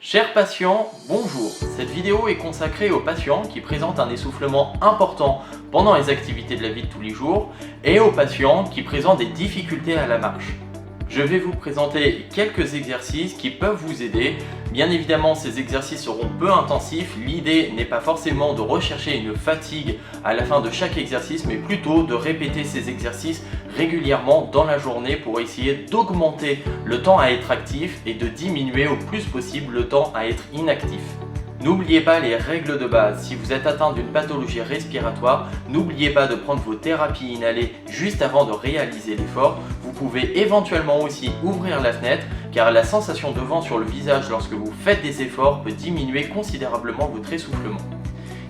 Chers patients, bonjour. Cette vidéo est consacrée aux patients qui présentent un essoufflement important pendant les activités de la vie de tous les jours et aux patients qui présentent des difficultés à la marche. Je vais vous présenter quelques exercices qui peuvent vous aider. Bien évidemment, ces exercices seront peu intensifs. L'idée n'est pas forcément de rechercher une fatigue à la fin de chaque exercice, mais plutôt de répéter ces exercices régulièrement dans la journée pour essayer d'augmenter le temps à être actif et de diminuer au plus possible le temps à être inactif. N'oubliez pas les règles de base. Si vous êtes atteint d'une pathologie respiratoire, n'oubliez pas de prendre vos thérapies inhalées juste avant de réaliser l'effort. Vous pouvez éventuellement aussi ouvrir la fenêtre car la sensation de vent sur le visage lorsque vous faites des efforts peut diminuer considérablement votre essoufflement.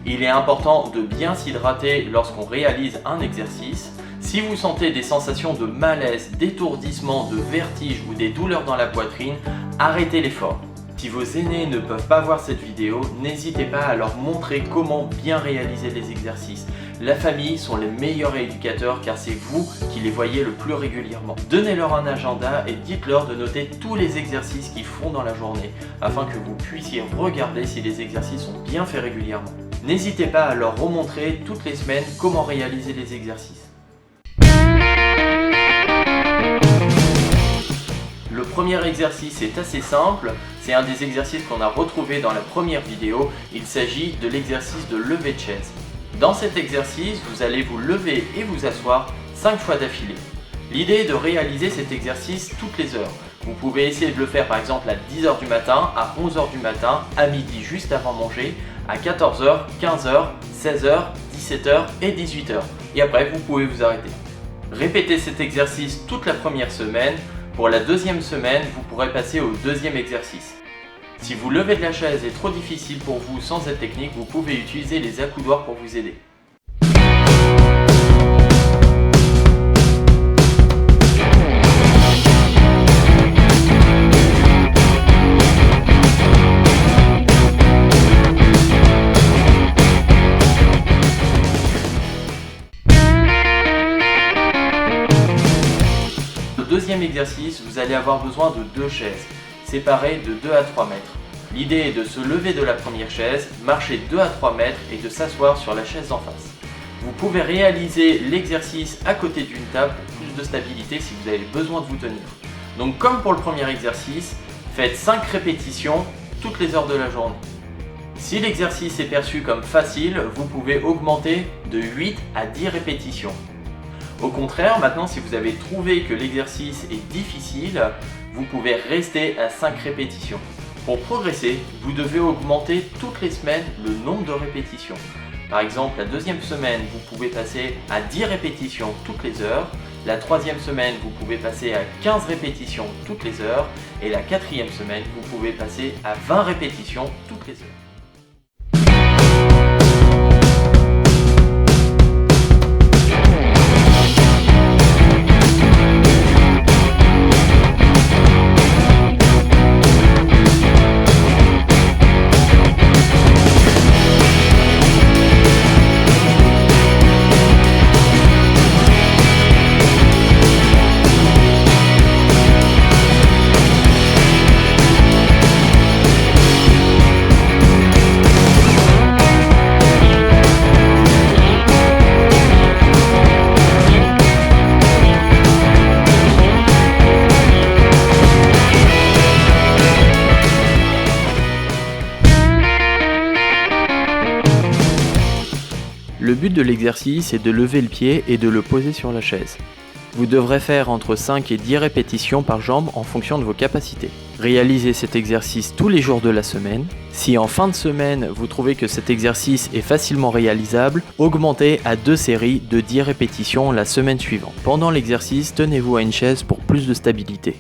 Il est important de bien s'hydrater lorsqu'on réalise un exercice. Si vous sentez des sensations de malaise, d'étourdissement, de vertige ou des douleurs dans la poitrine, arrêtez l'effort. Si vos aînés ne peuvent pas voir cette vidéo, n'hésitez pas à leur montrer comment bien réaliser les exercices. La famille sont les meilleurs éducateurs car c'est vous qui les voyez le plus régulièrement. Donnez-leur un agenda et dites-leur de noter tous les exercices qu'ils font dans la journée afin que vous puissiez regarder si les exercices sont bien faits régulièrement. N'hésitez pas à leur remontrer toutes les semaines comment réaliser les exercices. Le premier exercice est assez simple, c'est un des exercices qu'on a retrouvé dans la première vidéo, il s'agit de l'exercice de lever de chaise. Dans cet exercice, vous allez vous lever et vous asseoir 5 fois d'affilée. L'idée est de réaliser cet exercice toutes les heures. Vous pouvez essayer de le faire par exemple à 10h du matin, à 11h du matin, à midi juste avant manger, à 14h, 15h, 16h, 17h et 18h. Et après, vous pouvez vous arrêter. Répétez cet exercice toute la première semaine. Pour la deuxième semaine, vous pourrez passer au deuxième exercice. Si vous levez de la chaise est trop difficile pour vous sans cette technique, vous pouvez utiliser les accoudoirs pour vous aider. Deuxième exercice, vous allez avoir besoin de 2 chaises, séparées de 2 à 3 mètres. L'idée est de se lever de la première chaise, marcher 2 à 3 mètres et de s'asseoir sur la chaise d'en face. Vous pouvez réaliser l'exercice à côté d'une table pour plus de stabilité si vous avez besoin de vous tenir. Donc comme pour le premier exercice, faites 5 répétitions toutes les heures de la journée. Si l'exercice est perçu comme facile, vous pouvez augmenter de 8 à 10 répétitions. Au contraire, maintenant si vous avez trouvé que l'exercice est difficile, vous pouvez rester à 5 répétitions. Pour progresser, vous devez augmenter toutes les semaines le nombre de répétitions. Par exemple, la deuxième semaine, vous pouvez passer à 10 répétitions toutes les heures. La troisième semaine, vous pouvez passer à 15 répétitions toutes les heures. Et la quatrième semaine, vous pouvez passer à 20 répétitions toutes les heures. Le but de l'exercice est de lever le pied et de le poser sur la chaise. Vous devrez faire entre 5 et 10 répétitions par jambe en fonction de vos capacités. Réalisez cet exercice tous les jours de la semaine. Si en fin de semaine vous trouvez que cet exercice est facilement réalisable, augmentez à 2 séries de 10 répétitions la semaine suivante. Pendant l'exercice, tenez-vous à une chaise pour plus de stabilité.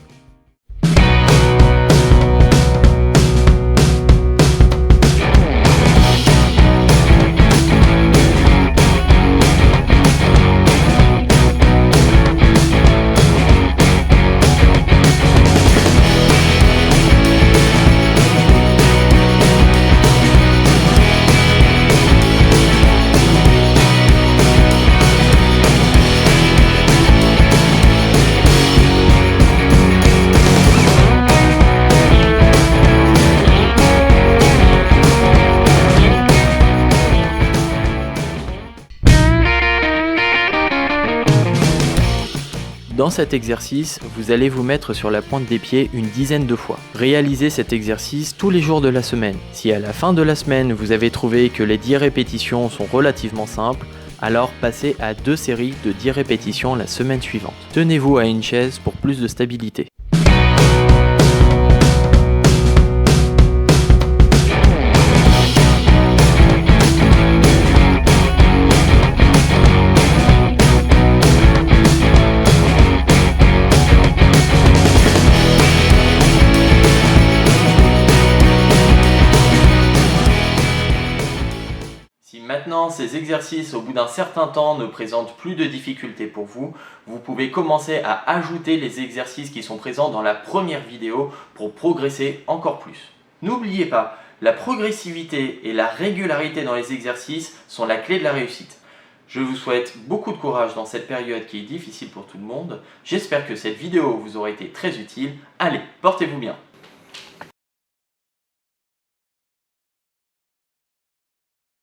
Dans cet exercice, vous allez vous mettre sur la pointe des pieds une dizaine de fois. Réalisez cet exercice tous les jours de la semaine. Si à la fin de la semaine, vous avez trouvé que les 10 répétitions sont relativement simples, alors passez à 2 séries de 10 répétitions la semaine suivante. Tenez-vous à une chaise pour plus de stabilité. Si maintenant ces exercices au bout d'un certain temps ne présentent plus de difficultés pour vous, vous pouvez commencer à ajouter les exercices qui sont présents dans la première vidéo pour progresser encore plus. N'oubliez pas, la progressivité et la régularité dans les exercices sont la clé de la réussite. Je vous souhaite beaucoup de courage dans cette période qui est difficile pour tout le monde. J'espère que cette vidéo vous aura été très utile. Allez, portez-vous bien!